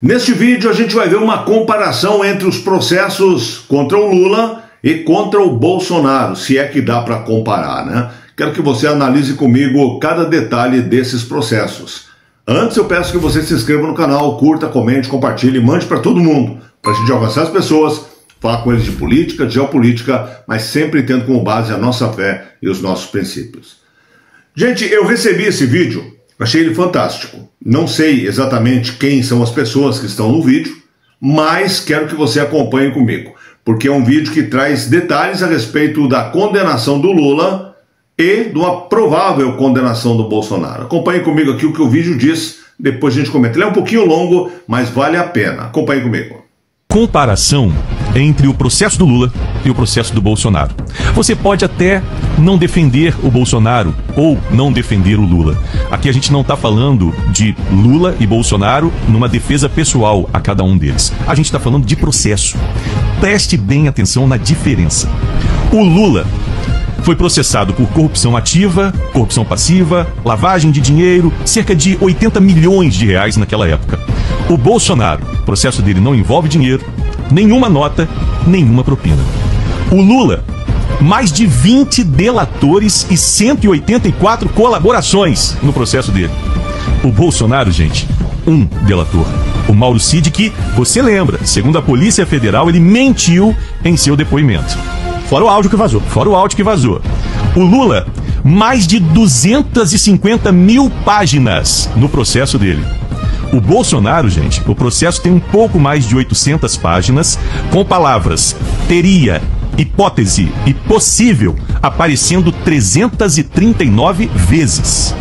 Neste vídeo a gente vai ver uma comparação entre os processos contra o Lula e contra o Bolsonaro, se é que dá para comparar, né? Quero que você analise comigo cada detalhe desses processos. Antes eu peço que você se inscreva no canal, curta, comente, compartilhe, mande para todo mundo, para a gente alcançar as pessoas, falar com eles de política, de geopolítica, mas sempre tendo como base a nossa fé e os nossos princípios. Gente, eu recebi esse vídeo. Achei ele fantástico. Não sei exatamente quem são as pessoas que estão no vídeo, mas quero que você acompanhe comigo, porque é um vídeo que traz detalhes a respeito da condenação do Lula e de uma provável condenação do Bolsonaro. Acompanhe comigo aqui o que o vídeo diz, depois a gente comenta. Ele é um pouquinho longo, mas vale a pena. Acompanhe comigo. Comparação entre o processo do Lula e o processo do Bolsonaro. Você pode até não defender o Bolsonaro ou não defender o Lula. Aqui a gente não está falando de Lula e Bolsonaro numa defesa pessoal a cada um deles. A gente está falando de processo. Preste bem atenção na diferença. O Lula foi processado por corrupção ativa, corrupção passiva, lavagem de dinheiro, cerca de 80 milhões de reais naquela época. O Bolsonaro, o processo dele não envolve dinheiro, nenhuma nota, nenhuma propina. O Lula, mais de 20 delatores e 184 colaborações no processo dele. O Bolsonaro, gente, um delator. O Mauro Cid, que, você lembra, segundo a Polícia Federal, ele mentiu em seu depoimento. Fora o áudio que vazou. Fora o áudio que vazou. O Lula, mais de 250 mil páginas no processo dele. O Bolsonaro, gente, o processo tem um pouco mais de 800 páginas, com palavras teria, hipótese e possível aparecendo 339 vezes.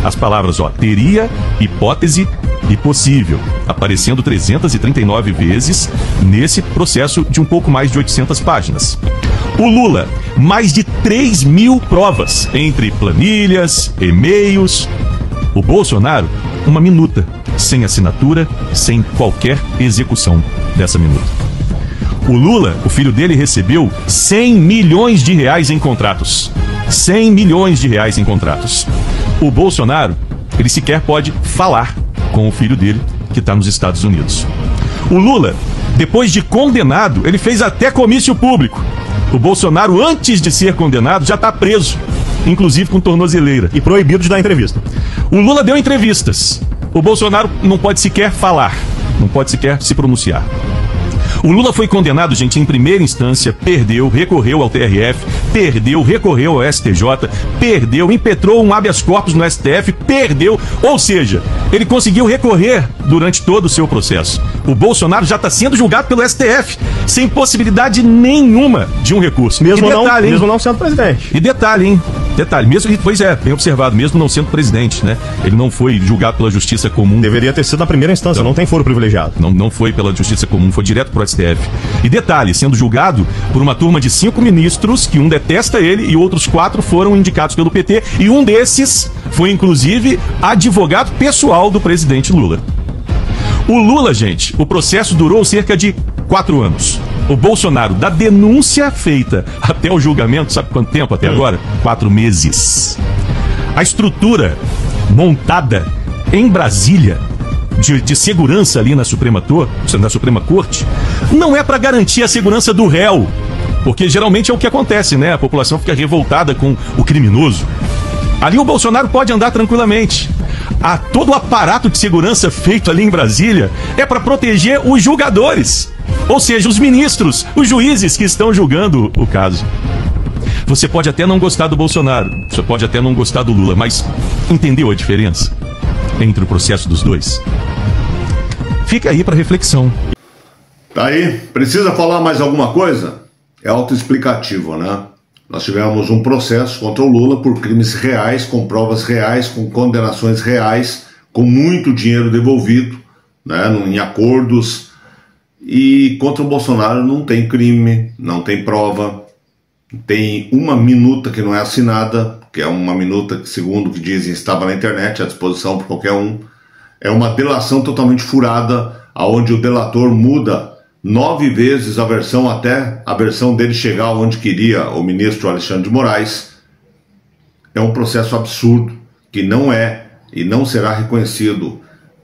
As palavras, teria, hipótese e possível, aparecendo 339 vezes nesse processo de um pouco mais de 800 páginas. O Lula, mais de 3 mil provas, entre planilhas, e-mails. O Bolsonaro, uma minuta, sem assinatura, sem qualquer execução dessa minuta. O Lula, o filho dele, recebeu 100 milhões de reais em contratos. 100 milhões de reais em contratos. O Bolsonaro, ele sequer pode falar com o filho dele, que está nos Estados Unidos. O Lula, depois de condenado, ele fez até comício público. O Bolsonaro, antes de ser condenado, já está preso, inclusive com tornozeleira. E proibido de dar entrevista. O Lula deu entrevistas. O Bolsonaro não pode sequer falar, não pode sequer se pronunciar. O Lula foi condenado, gente, em primeira instância, perdeu, recorreu ao TRF, perdeu, recorreu ao STJ, perdeu, impetrou um habeas corpus no STF, perdeu, ou seja, ele conseguiu recorrer durante todo o seu processo. O Bolsonaro já está sendo julgado pelo STF, sem possibilidade nenhuma de um recurso. Mesmo não sendo presidente. E detalhe, hein? Detalhe, mesmo, pois é, bem observado, mesmo não sendo presidente, né? Ele não foi julgado pela Justiça Comum. Deveria ter sido na primeira instância, não tem foro privilegiado. Não foi pela Justiça Comum, foi direto pro STF. E detalhe, sendo julgado por uma turma de 5 ministros, que um detesta ele e outros 4 foram indicados pelo PT, e um desses foi, inclusive, advogado pessoal do presidente Lula. O Lula, gente, o processo durou cerca de 4 anos. O Bolsonaro, da denúncia feita até o julgamento, sabe quanto tempo até agora? 4 meses. A estrutura montada em Brasília de segurança ali na Suprema Corte não é para garantir a segurança do réu, porque geralmente é o que acontece, né? A população fica revoltada com o criminoso. Ali o Bolsonaro pode andar tranquilamente. Todo o aparato de segurança feito ali em Brasília é para proteger os julgadores, ou seja, os ministros, os juízes que estão julgando o caso. Você pode até não gostar do Bolsonaro, você pode até não gostar do Lula, mas entendeu a diferença entre o processo dos dois? Fica aí para reflexão. Tá aí? Precisa falar mais alguma coisa? É autoexplicativo, né? Nós tivemos um processo contra o Lula por crimes reais, com provas reais, com condenações reais, com muito dinheiro devolvido, né, em acordos. E contra o Bolsonaro não tem crime, não tem prova, tem uma minuta que não é assinada, que é uma minuta que, segundo o que dizem, estava na internet, à disposição por qualquer um. É uma delação totalmente furada, onde o delator muda 9 vezes a versão até a versão dele chegar onde queria o ministro Alexandre de Moraes. É um processo absurdo que não é e não será reconhecido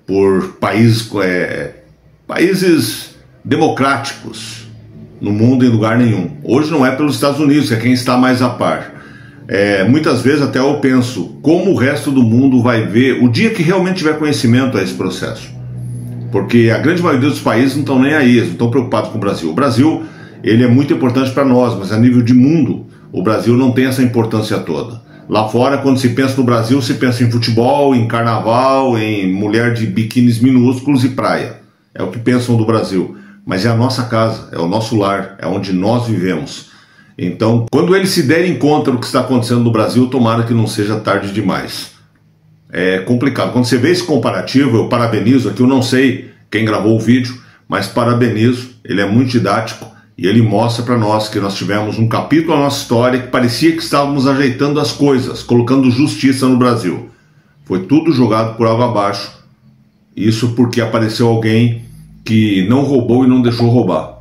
por países Países democráticos no mundo em lugar nenhum. Hoje não é pelos Estados Unidos, que é quem está mais a par. Muitas vezes até eu penso como o resto do mundo vai ver o dia que realmente tiver conhecimento a esse processo. Porque a grande maioria dos países não estão nem aí, eles não estão preocupados com o Brasil. O Brasil, ele é muito importante para nós, mas a nível de mundo, o Brasil não tem essa importância toda. Lá fora, quando se pensa no Brasil, se pensa em futebol, em carnaval, em mulher de biquínis minúsculos e praia. É o que pensam do Brasil. Mas é a nossa casa, é o nosso lar, é onde nós vivemos. Então, quando eles se derem conta do que está acontecendo no Brasil, tomara que não seja tarde demais. É complicado. Quando você vê esse comparativo, eu parabenizo aqui, eu não sei quem gravou o vídeo, mas parabenizo, ele é muito didático. E ele mostra para nós que nós tivemos um capítulo na nossa história que parecia que estávamos ajeitando as coisas, colocando justiça no Brasil. Foi tudo jogado por água abaixo. Isso porque apareceu alguém que não roubou e não deixou roubar.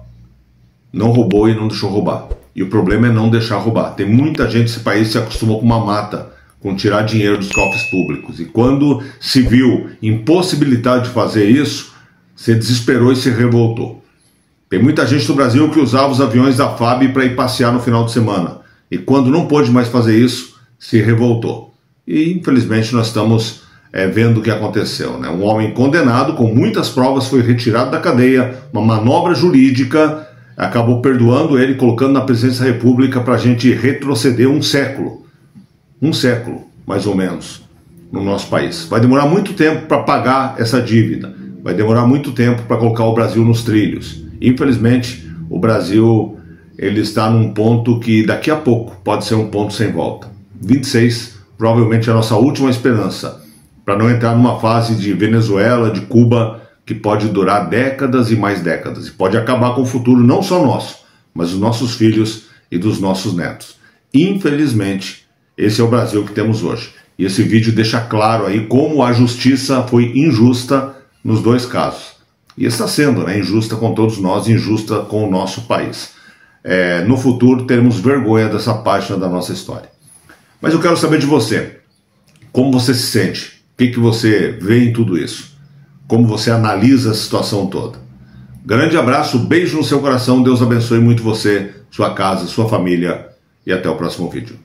Não roubou e não deixou roubar. E o problema é não deixar roubar. Tem muita gente nesse país que se acostumou com uma mata, com tirar dinheiro dos cofres públicos. E quando se viu impossibilitado de fazer isso, se desesperou e se revoltou. Tem muita gente no Brasil que usava os aviões da FAB para ir passear no final de semana. E quando não pôde mais fazer isso, se revoltou. E infelizmente nós estamos vendo o que aconteceu, né? Um homem condenado, com muitas provas, foi retirado da cadeia. Uma manobra jurídica acabou perdoando ele, colocando na presidência da República para a gente retroceder um século, mais ou menos, no nosso país. Vai demorar muito tempo para pagar essa dívida. Vai demorar muito tempo para colocar o Brasil nos trilhos. Infelizmente, o Brasil ele está num ponto que daqui a pouco pode ser um ponto sem volta. 26, provavelmente é a nossa última esperança, para não entrar numa fase de Venezuela, de Cuba, que pode durar décadas e mais décadas. E pode acabar com o futuro não só nosso, mas dos nossos filhos e dos nossos netos. Infelizmente, esse é o Brasil que temos hoje. E esse vídeo deixa claro aí como a justiça foi injusta nos dois casos. E está sendo, né, injusta com todos nós, injusta com o nosso país. No futuro teremos vergonha dessa página da nossa história. Mas eu quero saber de você. Como você se sente? O que você vê em tudo isso? Como você analisa a situação toda? Grande abraço, beijo no seu coração, Deus abençoe muito você, sua casa, sua família e até o próximo vídeo.